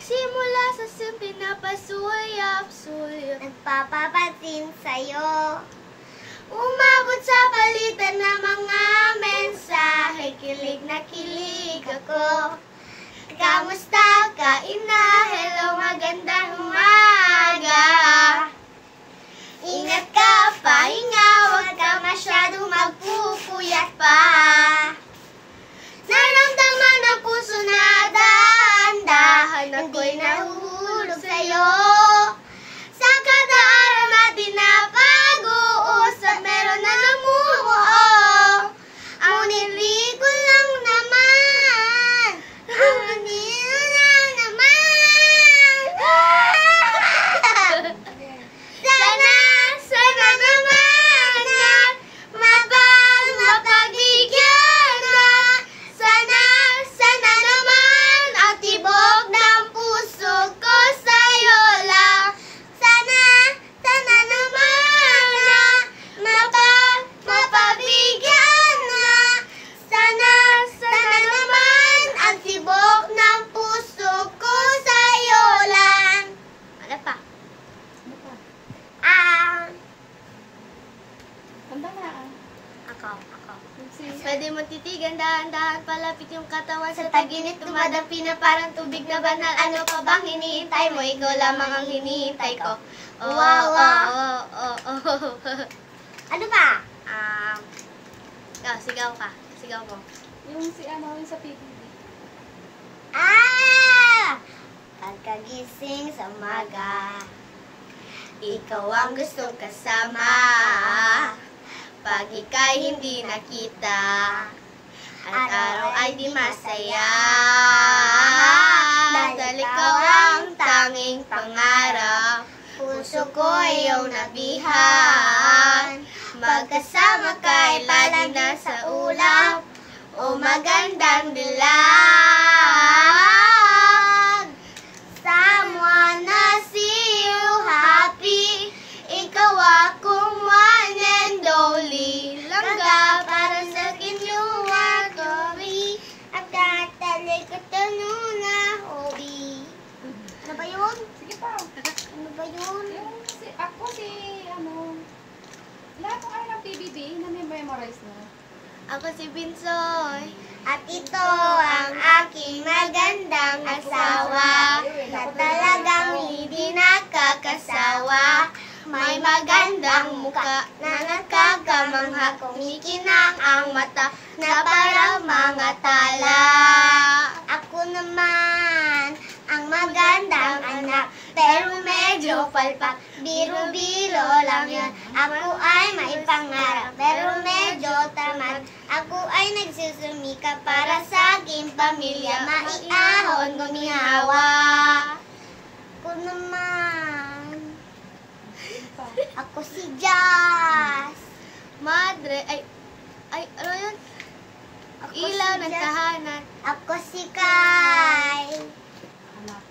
Simula sa simpleng na pasuyap-suyap, nagpapapansin sa'yo. umabot sa palitan ng mga mensahe, kilig na kilig ako. Kamusta ka, ina? Hello, magandang umaga. Ingat ka, pahinga, huwag ka masyadong magpupuyat pa. Naramdaman ang puso na dahan-dahan, ako'y nahuhulog sa'yo. Sa kada araw natin na pag-uusap, meron na namumuo. Ngunit di ko lang naman, Sana naman at mapagbigyan na. Sana naman ang tibok ng puso ko sa'yo lang. Sana naman na mapagbigyan na. Sana naman ang tibok ng puso ko sa'yo lang. Ano pa? Kanta na Ako. Si Pwede mo titigan, dahan-dahan palapit yung katawan sa taginit, tumadampi na parang tubig na banal. Ano pa bang hinihintay mo? Ikaw lamang ang hinihintay ko. Wow. Ano ba? Sigaw ka. Sigaw mo. yung sa PBB. Pagkagising sa umaga, Ikaw ang gustong kasama. Pag ika'y hindi nakita, ang araw ay di masaya. Dahil ikaw ang tanging pangarap, puso ko iyong nabihan. Magkasama kay lagi na sa ulap, o magandang dilag. Someone na see you happy, ikaw akong one and only. Langga para sa akin luwag kami, at katalig ko na hobby. ano ba yun? Sige pa. Ano ba yun? Lahat ng ng PBB, na-memorize na. Ako si Binsoy, At ito ang aking magandang asawa, na talagang hindi nakakasawa. May magandang muka na nagkakamangha, kumikinang ang mata na parang mga tala. ako naman ang magandang anak, Pero medyo palpak, biro-biro lang yun. Ako ay may pangarap, pero medyo tamad. Ako ay nagsusumika para sa aking pamilya, maiahon gumihawa. Ako naman. Ako si Jazz. Madre, ano yun? Ako Ilaw si ng Jazz. tahanan. Ako si Kai. Anak.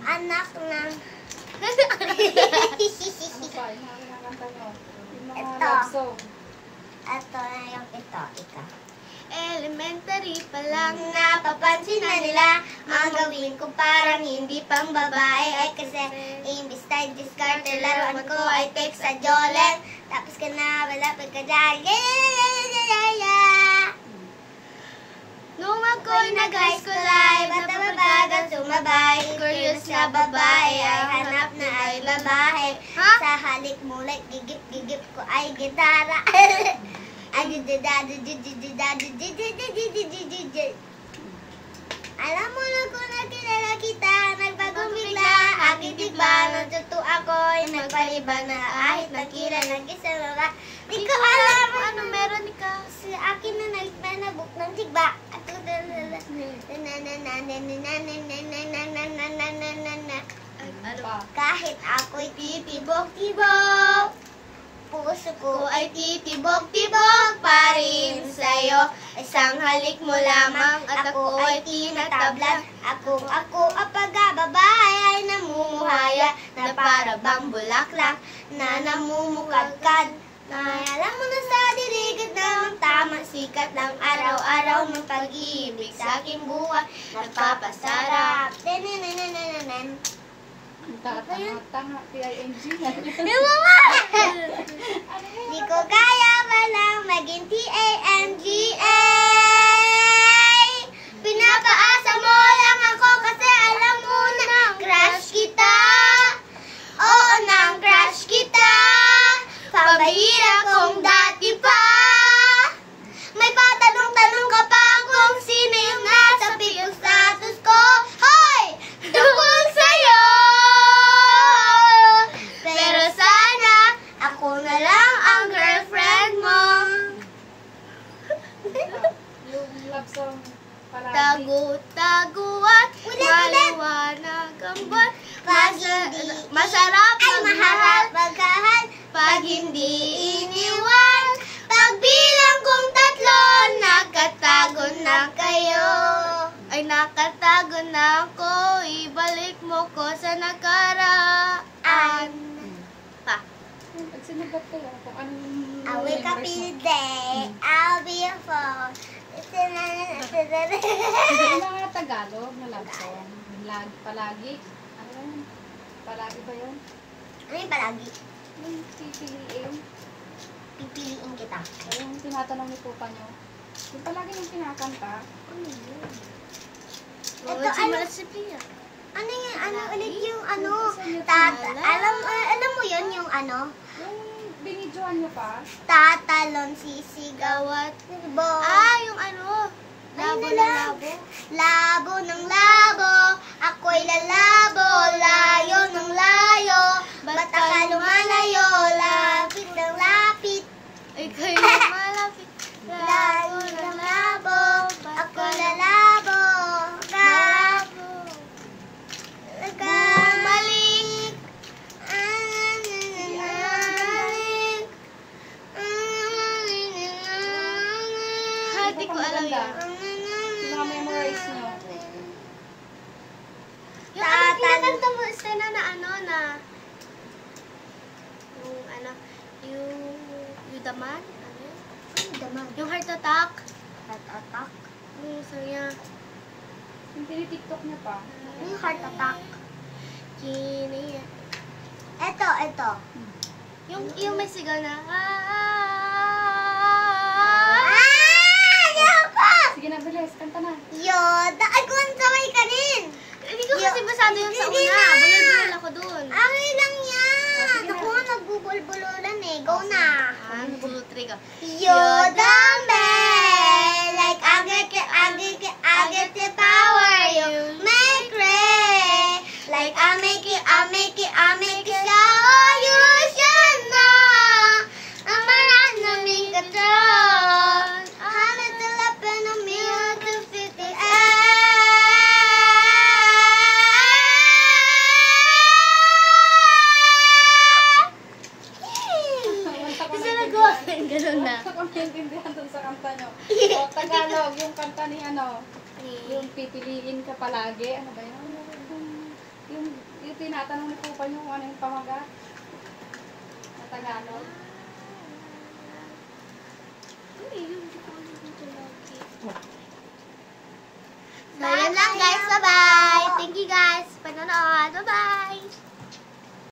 Anak ng... Ano pa? Yung nakakanta nyo. Yung mga Ito. love song. Ito na yung ito. Elementary pa lang napapansin na nila ang gawin ko parang hindi pang babae. Ay kasi imbis tayo discard, laruan ko ay text sa Jolen. Tapos ka na, malapit ka dyan. Nung ako'y nag-high school ay bata mabagal sumabay. Curious na babae ay hanap na ay babae. Sa halik mulit, gigip ko ay gitara. Alam mo na kung nakilala kita, nagbagong bigla, aking tigba, natuto ako'y nagpaliba na ahit nakira ng isang baba. Di ko alam ano meron ikaw, sa akin na nagpanabok ng tigba. Ano pa? Kahit ako'y titibok-tibok, puso ko ay titibok-tibok pa rin sa'yo. Isang halik mo lamang at ako ay tinatablan. Ako ang pagkababae ay namumuhaya, na para bang bulaklak na namumukadkad. Alam mo na sa diligid ng tamang sikat ng araw-araw ng pag-ibig sa aking buhay, nagpapasarap. Tanga, T-I-N-G. Yung mga! Di ko kaya walang maging T-A-N-G-A. Pinapaasa mo lang ako kasi alam mo na crush kita. Oo, nang crush kita. Pambihira kong dati pa. May patanong-tanong ka pa kung sino yung nasa pick status ko. Hoy! Tungkol sa'yo! Pero sana ako na lang ang girlfriend mo. Yung love song palagi. Tago-taguan, maliwanag ang buwan. Masarap Ay, maharap magmahal pag hindi iniwan. Pagbilang kong 3, nakatago na kayo. Ay, nakatago na ako, ibalik mo ko sa nakaraan. Pa. Pag sinagot kayo, kung anong I wake up numbers in mo. the day, I'll be a phone. Yung mga Tagalog na love song. Yung palagi. Ano yun? Palagi ba yun? Ano yung palagi? Yung pipiliin. Pipiliin kita. O yung tinatanong ni Pupa nyo. Yung palagi yung kinakanta. Ano yun? Ito, Ito, ano? si Pia. Ano yung, ano ulit yung ano? Yung Alam mo yun yung ano? Yung binidyoan nyo pa. Tatalon sisigaw. Gawat. Bo. Yung ano? Ano Labo na na lang? labo. Labo ng labo, ako'y lalabo, layo ng layo, ba't ka lumalayo, lapit ng lapit, Ay, kayo malapit. layo ng labo, ako lalabo, Labo. bumalik, Hindi ko alam yan. Yung mga memorize nyo. Yung ano pinakanta mo, Stena, na ano na... Yung ano, yung daman? Ano yun? Yung heart attack. Heart attack? Yung sabi niya, Yung tinitiktok nyo pa. Yung heart attack? kini... Ito. Yung may sigaw na... Sige na, bilis. Kanta na. Yoda, ay kung sabay ka din. Hindi ko kasi basado yung sa Hindi una. na. Bulol-bulol ako dun. Akin lang yan. sige na. Ako nga nagbubulbulolan eh. Go na. Bulol triga. Yoda man, like I get the power. You make rain. Like I make it shower. You should know. I'm a running control. I'm a up in a mirror to fit the Kasi nagawa ko yung gano'n na. Ako maintindihan dun sa kanta nyo. O, Tagalog, yung kanta ni ano, yung pipiliin ka palagi. Ano ba yun? Yung tinatanong ni Pupa nyo kung ano yung pamagat. Na Tagalog. So, yun lang guys. Bye-bye. Thank you guys. Panonood. Bye-bye.